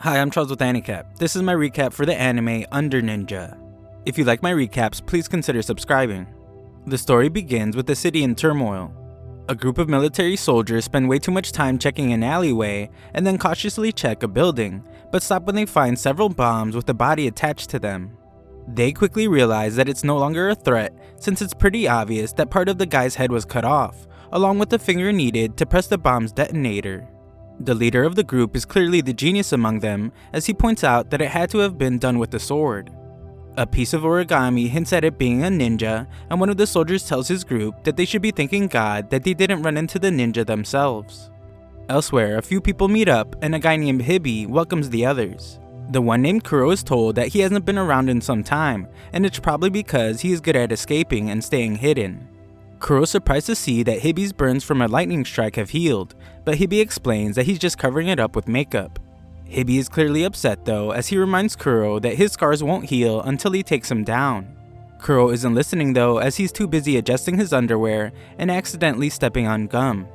Hi, I'm Charles with AniCap. This is my recap for the anime Under Ninja. If you like my recaps, please consider subscribing. The story begins with the city in turmoil. A group of military soldiers spend way too much time checking an alleyway and then cautiously check a building, but stop when they find several bombs with a body attached to them. They quickly realize that it's no longer a threat since it's pretty obvious that part of the guy's head was cut off, along with the finger needed to press the bomb's detonator. The leader of the group is clearly the genius among them, as he points out that it had to have been done with the sword. A piece of origami hints at it being a ninja, and one of the soldiers tells his group that they should be thanking God that they didn't run into the ninja themselves. Elsewhere, a few people meet up, and a guy named Hibby welcomes the others. The one named Kuro is told that he hasn't been around in some time, and it's probably because he is good at escaping and staying hidden. Kuro is surprised to see that Hibby's burns from a lightning strike have healed, but Hibby explains that he's just covering it up with makeup. Hibby is clearly upset though, as he reminds Kuro that his scars won't heal until he takes him down. Kuro isn't listening though, as he's too busy adjusting his underwear and accidentally stepping on gum.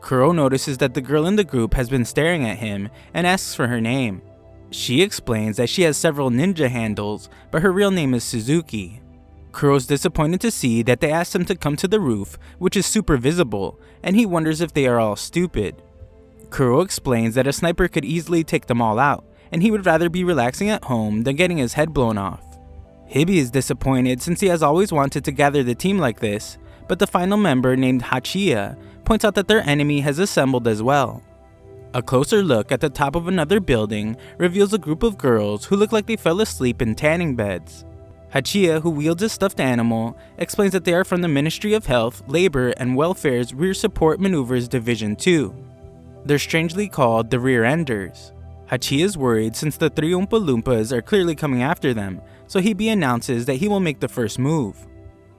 Kuro notices that the girl in the group has been staring at him and asks for her name. She explains that she has several ninja handles, but her real name is Suzuki. Kuro's disappointed to see that they asked him to come to the roof, which is super visible, and he wonders if they are all stupid. Kuro explains that a sniper could easily take them all out, and he would rather be relaxing at home than getting his head blown off. Hibby is disappointed since he has always wanted to gather the team like this, but the final member named Hachiya points out that their enemy has assembled as well. A closer look at the top of another building reveals a group of girls who look like they fell asleep in tanning beds. Hachiya, who wields a stuffed animal, explains that they are from the Ministry of Health, Labor, and Welfare's Rear Support Maneuvers Division 2. They're strangely called the Rear Enders. Hachiya is worried since the three Oompa Loompas are clearly coming after them, so Hibby announces that he will make the first move.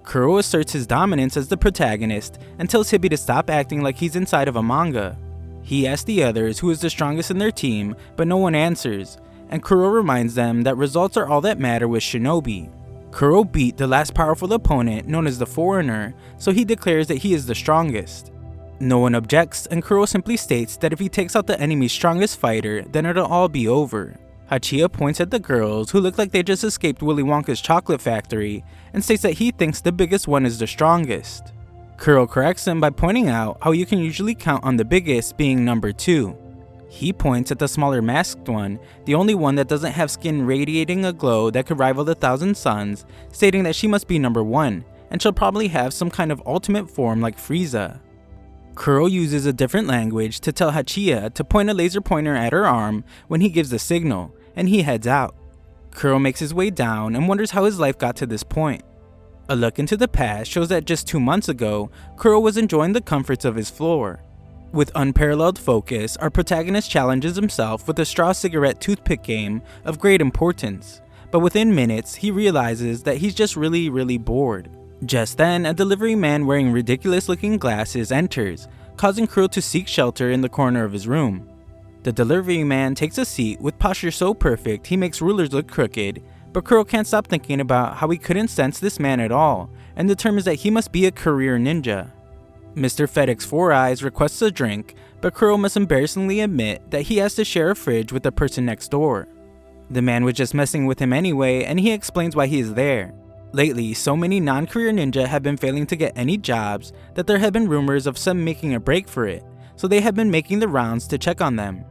Kuro asserts his dominance as the protagonist and tells Hibby to stop acting like he's inside of a manga. He asks the others who is the strongest in their team, but no one answers, and Kuro reminds them that results are all that matter with Shinobi. Kuro beat the last powerful opponent, known as the Foreigner, so he declares that he is the strongest. No one objects, and Kuro simply states that if he takes out the enemy's strongest fighter, then it'll all be over. Hachiya points at the girls, who look like they just escaped Willy Wonka's chocolate factory, and states that he thinks the biggest one is the strongest. Kuro corrects him by pointing out how you can usually count on the biggest being number 2. He points at the smaller masked one, the only one that doesn't have skin radiating a glow that could rival the Thousand Suns, stating that she must be number 1, and she'll probably have some kind of ultimate form like Frieza. Kuro uses a different language to tell Hachiya to point a laser pointer at her arm when he gives the signal, and he heads out. Kuro makes his way down and wonders how his life got to this point. A look into the past shows that just 2 months ago, Kuro was enjoying the comforts of his floor. With unparalleled focus, our protagonist challenges himself with a straw cigarette toothpick game of great importance, but within minutes he realizes that he's just really bored. Just then, a delivery man wearing ridiculous looking glasses enters, causing Kuro to seek shelter in the corner of his room. The delivery man takes a seat with posture so perfect he makes rulers look crooked, but Kuro can't stop thinking about how he couldn't sense this man at all, and determines that he must be a career ninja. Mr. FedEx Four Eyes requests a drink, but Kuro must embarrassingly admit that he has to share a fridge with the person next door. The man was just messing with him anyway, and he explains why he is there. Lately, so many non-career ninja have been failing to get any jobs that there have been rumors of some making a break for it, so they have been making the rounds to check on them.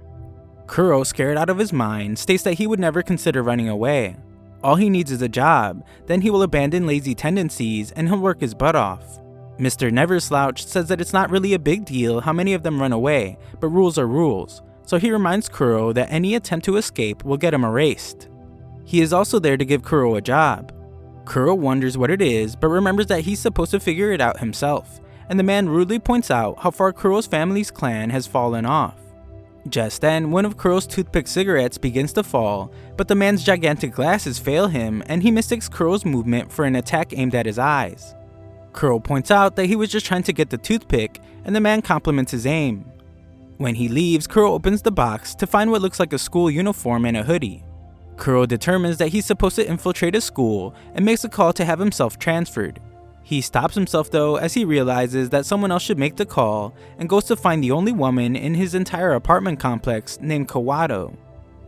Kuro, scared out of his mind, states that he would never consider running away. All he needs is a job, then he will abandon lazy tendencies and he'll work his butt off. Mr. Never Slouch says that it's not really a big deal how many of them run away, but rules are rules, so he reminds Kuro that any attempt to escape will get him erased. He is also there to give Kuro a job. Kuro wonders what it is, but remembers that he's supposed to figure it out himself, and the man rudely points out how far Kuro's family's clan has fallen off. Just then, one of Kuro's toothpick cigarettes begins to fall, but the man's gigantic glasses fail him, and he mistakes Kuro's movement for an attack aimed at his eyes. Kuro points out that he was just trying to get the toothpick, and the man compliments his aim. When he leaves, Kuro opens the box to find what looks like a school uniform and a hoodie. Kuro determines that he's supposed to infiltrate a school and makes a call to have himself transferred. He stops himself though, as he realizes that someone else should make the call, and goes to find the only woman in his entire apartment complex named Kawato.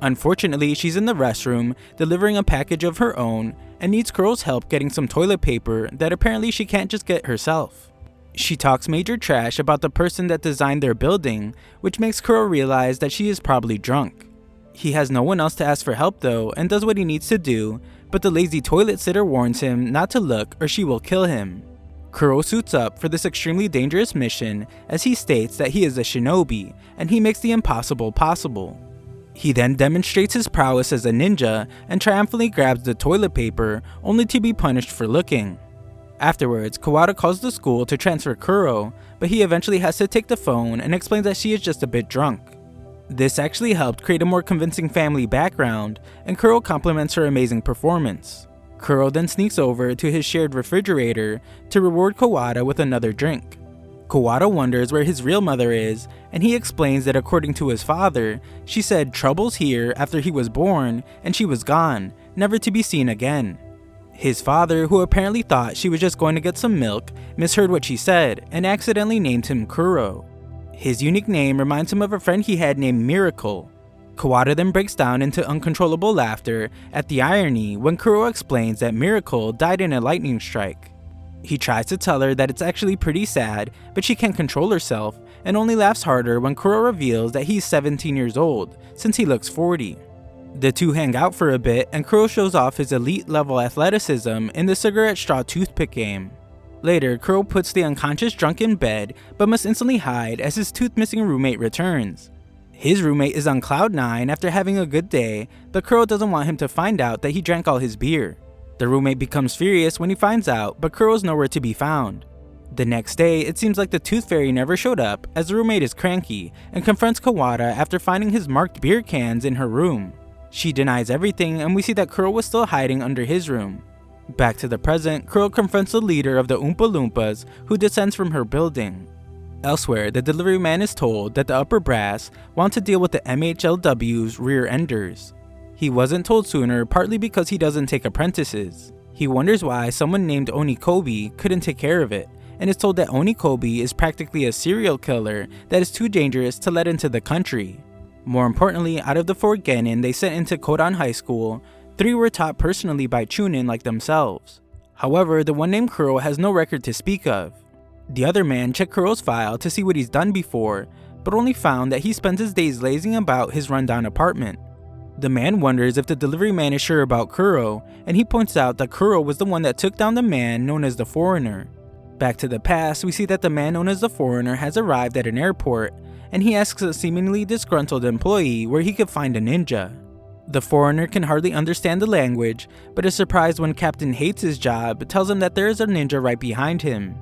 Unfortunately, she's in the restroom, delivering a package of her own, and needs Kuro's help getting some toilet paper that apparently she can't just get herself. She talks major trash about the person that designed their building, which makes Kuro realize that she is probably drunk. He has no one else to ask for help though, and does what he needs to do, but the lazy toilet sitter warns him not to look or she will kill him. Kuro suits up for this extremely dangerous mission as he states that he is a shinobi, and he makes the impossible possible. He then demonstrates his prowess as a ninja and triumphantly grabs the toilet paper, only to be punished for looking. Afterwards, Kawada calls the school to transfer Kuro, but he eventually has to take the phone and explains that she is just a bit drunk. This actually helped create a more convincing family background, and Kuro compliments her amazing performance. Kuro then sneaks over to his shared refrigerator to reward Kawada with another drink. Kawada wonders where his real mother is, and he explains that according to his father, she said "Trouble's here" after he was born, and she was gone, never to be seen again. His father, who apparently thought she was just going to get some milk, misheard what she said and accidentally named him Kuro. His unique name reminds him of a friend he had named Miracle. Kawada then breaks down into uncontrollable laughter at the irony when Kuro explains that Miracle died in a lightning strike. He tries to tell her that it's actually pretty sad, but she can't control herself and only laughs harder when Kuro reveals that he's 17 years old, since he looks 40. The two hang out for a bit, and Kuro shows off his elite level athleticism in the cigarette straw toothpick game. Later, Kuro puts the unconscious drunk in bed, but must instantly hide as his tooth-missing roommate returns. His roommate is on cloud 9 after having a good day, but Kuro doesn't want him to find out that he drank all his beer. The roommate becomes furious when he finds out, but Kuro's nowhere to be found. The next day, it seems like the Tooth Fairy never showed up, as the roommate is cranky and confronts Kawada after finding his marked beer cans in her room. She denies everything, and we see that Kuro was still hiding under his room. Back to the present, Kuro confronts the leader of the Oompa Loompas, who descends from her building. Elsewhere, the delivery man is told that the upper brass want to deal with the MHLW's rear enders. He wasn't told sooner, partly because he doesn't take apprentices. He wonders why someone named Onikobi couldn't take care of it, and is told that Onikobi is practically a serial killer that is too dangerous to let into the country. More importantly, out of the 4 genin they sent into Kodan High School, 3 were taught personally by Chunin like themselves. However, the one named Kuro has no record to speak of. The other man checked Kuro's file to see what he's done before, but only found that he spends his days lazing about his rundown apartment. The man wonders if the delivery man is sure about Kuro, and he points out that Kuro was the one that took down the man known as the Foreigner. Back to the past, we see that the man known as the Foreigner has arrived at an airport, and he asks a seemingly disgruntled employee where he could find a ninja. The Foreigner can hardly understand the language, but is surprised when Captain Hates his job tells him that there is a ninja right behind him.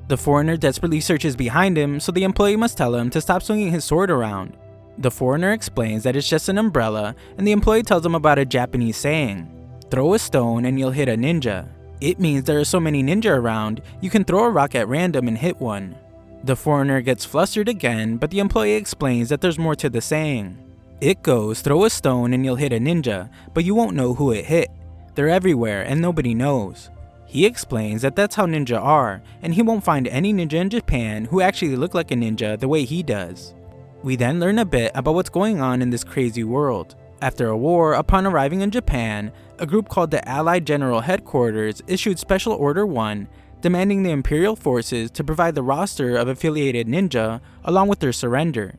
The Foreigner desperately searches behind him, so the employee must tell him to stop swinging his sword around. The Foreigner explains that it's just an umbrella, and the employee tells him about a Japanese saying, "Throw a stone and you'll hit a ninja." It means there are so many ninja around, you can throw a rock at random and hit one. The Foreigner gets flustered again, but the employee explains that there's more to the saying. It goes, "Throw a stone and you'll hit a ninja, but you won't know who it hit. They're everywhere and nobody knows." He explains that that's how ninja are, and he won't find any ninja in Japan who actually look like a ninja the way he does. We then learn a bit about what's going on in this crazy world. After a war, upon arriving in Japan, a group called the Allied General Headquarters issued Special Order 1, demanding the Imperial forces to provide the roster of affiliated ninja along with their surrender.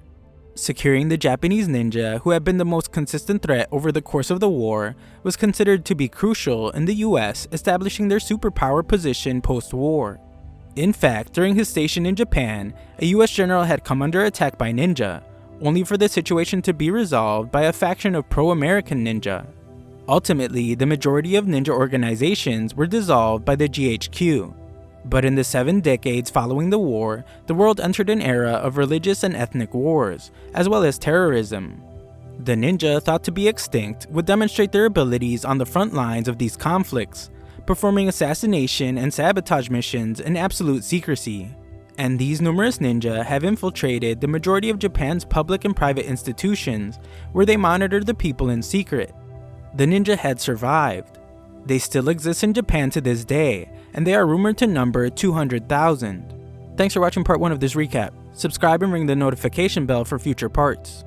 Securing the Japanese ninja, who had been the most consistent threat over the course of the war, was considered to be crucial in the US establishing their superpower position post-war. In fact, during his station in Japan, a US general had come under attack by ninja, only for the situation to be resolved by a faction of pro-American ninja. Ultimately, the majority of ninja organizations were dissolved by the GHQ. But in the 7 decades following the war, the world entered an era of religious and ethnic wars, as well as terrorism. The ninja, thought to be extinct, would demonstrate their abilities on the front lines of these conflicts, performing assassination and sabotage missions in absolute secrecy. And these numerous ninja have infiltrated the majority of Japan's public and private institutions, where they monitor the people in secret. The ninja had survived. They still exist in Japan to this day, and they are rumored to number 200,000. Thanks for watching part 1 of this recap. Subscribe and ring the notification bell for future parts.